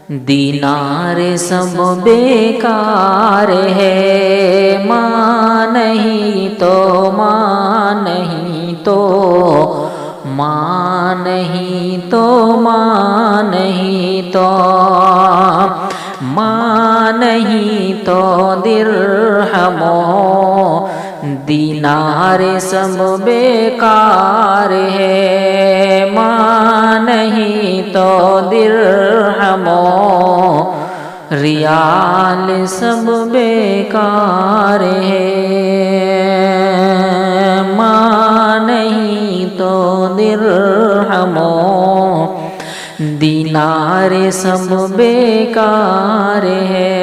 دینار سب بیکار ہے، ماں نہیں تو ماں نہیں تو ماں نہیں تو ماں نہیں تو ماں نہیں تو درہم و دینار سب بیکار ہے، ماں نہیں تو درہم و ریال سب بیکار ہے، ماں نہیں تو درہم و دینار سب بیکار ہے،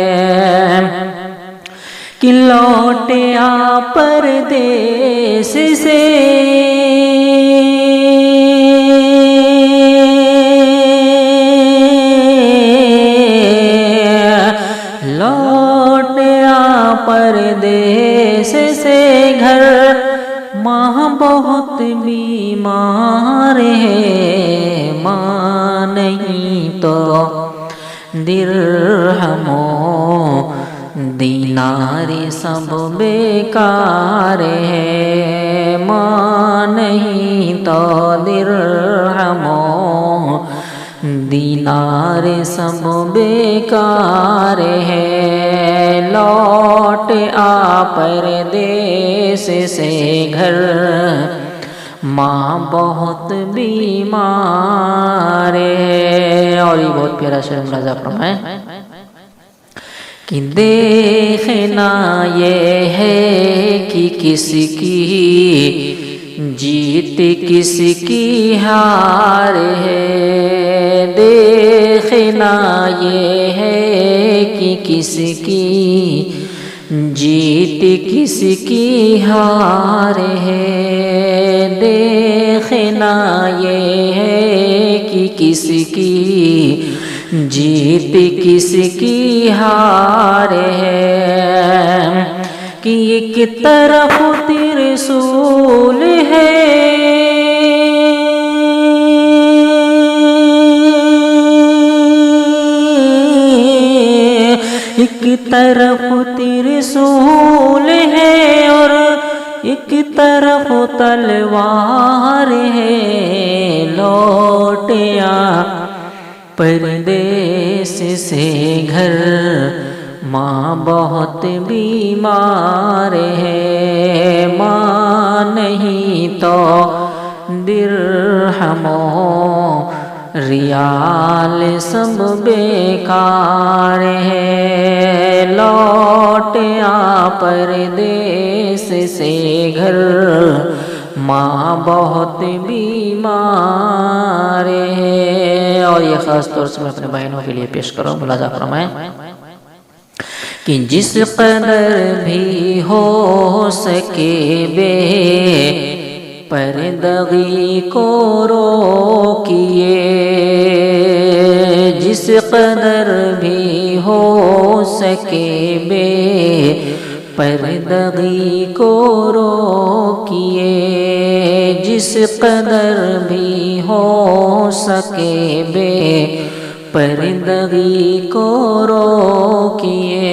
کہ لوٹے آ پردیس سے لوٹے آ پردیس سے گھر، ماں بہت بیمار ہے، ماں نہیں تو درہم و دینار سب بیکار ہے، ماں نہیں تو درہم و دینار سب بیکار ہے، لوٹ آ پردیس سے گھر، ماں بہت بیمار ہے۔ اور یہ بہت پیارا شعر ملاحظہ فرمائیں کہ دیکھنا یہ ہے کہ کس کی جیت کس کی ہار ہے، دیکھنا یہ ہے کہ کس کی جیت کس کی ہار ہے، دیکھنا یہ ہے کہ کس کی جیت کس کی ہار ہے، کہ ایک طرف ترسول ہے ایک طرف ترسول ہے اور ایک طرف تلوار ہے، لوٹیا پردیس سے گھر، ماں بہت بیمار ہے، ماں نہیں تو درہم و ریال سب بیکار ہے، لوٹ آ پردیس سے گھر، ماں بہت بیمار ہے۔ اور یہ خاص طور سے میں اپنے بہنوں کے لیے پیش کروں، ملاحظہ فرمائیں کہ جس قدر بھی ہو سکے بے پردگی کو روکیے، جس قدر بھی ہو سکے بے پردگی کو روکیے، جس قدر بھی ہو سکے بے پردگی کو روکیے،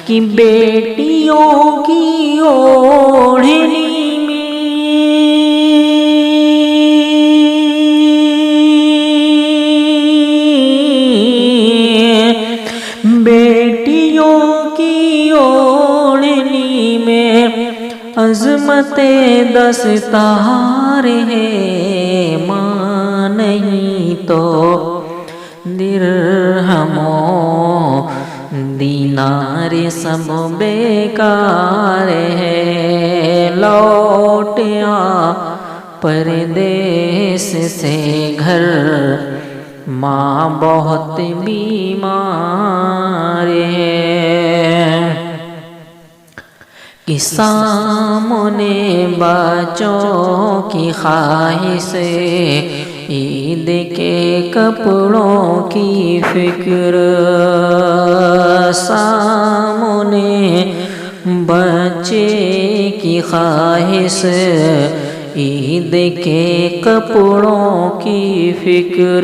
کہ بیٹیوں کی اوڑھنی عظمت دستار ہے، ماں نہیں تو درہم و دینار سب بیکار ہے، لوٹ آ پردیس سے گھر، ماں بہت بیمار ہے، کہ سامنے بچوں کی خواہش، عید کے کپڑوں کی فکر، سامنے بچے کی خواہش، عید کے کپڑوں کی فکر،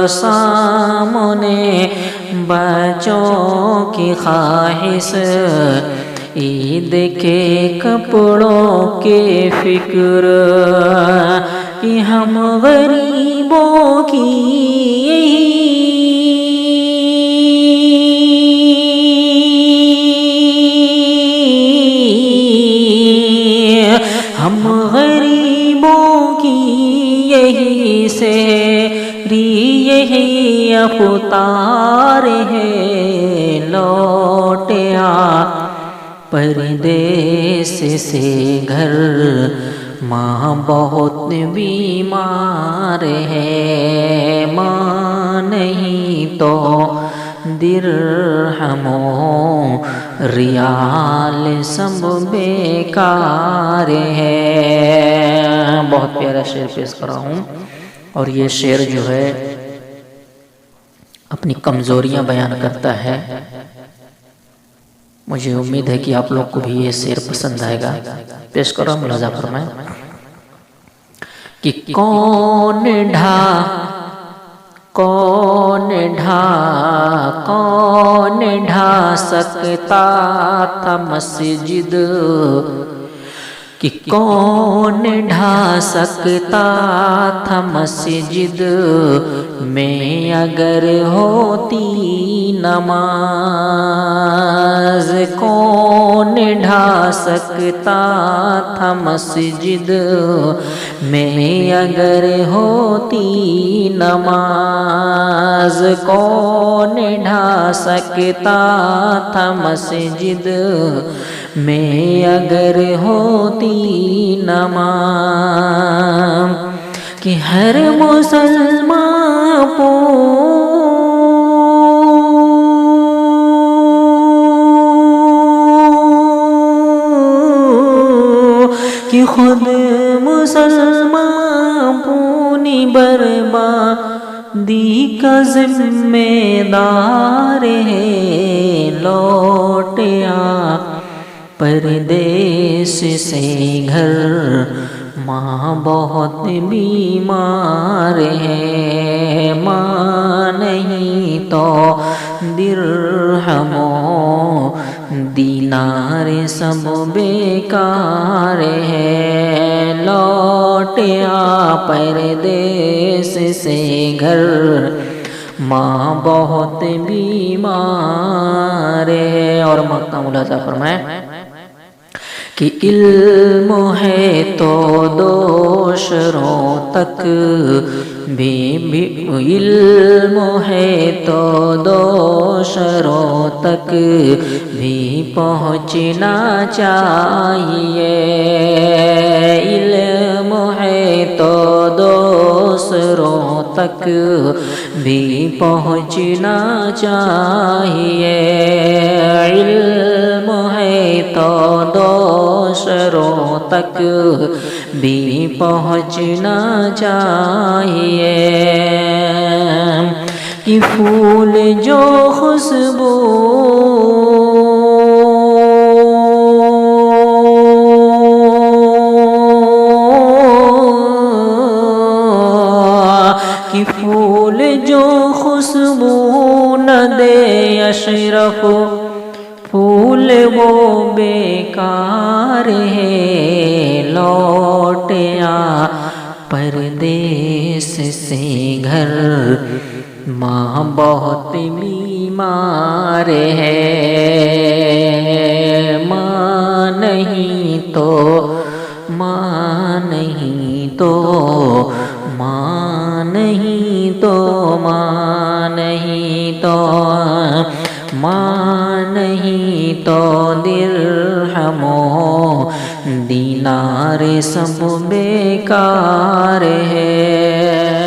سامنے بچوں کی خواہش، عید کے کپڑوں کے فکر، کہ ہم غریبوں کی یہی سحری یہی افطار ہے، لوٹ آ پردیس سے گھر، ماں بہت بیمار ہے، ماں نہیں تو درہم و ریال سب بیکار ہے۔ بہت پیارا شعر پیش کر رہا ہوں، اور یہ شعر جو ہے اپنی کمزوریاں بیان کرتا ہے۔ مجھے امید ہے کہ آپ لوگ کو بھی یہ شعر پسند آئے گا۔ پیش کر رہا ہوں، ملاحظہ فرمائیں کہ کون ڈھا سکتا تھا مسجد، کہ کون ڈھا سکتا تھا مسجد میں اگر ہوتی نماز، کون ڈھا سکتا تھا مسجد میں اگر ہوتی نماز، کون ڈھا سکتا تھا مسجد میں اگر ہوتی نماز، کہ ہر مسلمان کہ خود مسلمان پونی بربادی کا ذمہ دار ہے، لوٹ آ پردیس سے گھر، ماں بہت بیمار ہے، ماں نہیں تو درہم و دینار سب بیکار ہے، لوٹ آ پردیس سے گھر، ماں بہت بیمار ہے۔ اور مقطع ملاحظہ فرمائیں کہ علم ہے تو دوسروں تک بھی علم ہے تو دوسروں تک بھی پہنچنا چاہیے، علم ہے تو دوسروں تک بھی پہنچنا چاہیے، علم ہے تو دوسروں تک بھی پہنچنا چاہیے، کہ پھول جو خوشبو کہ پھول جو خوشبو نہ دے اشرف پھول وہ بیکار ہے، لوٹ آ پردیس سے گھر، ماں بہت بیمار ہے، ماں نہیں تو ماں نہیں تو ماں نہیں تو ماں نہیں تو ماں نہیں تو درہم و دینار سب بیکار ہے۔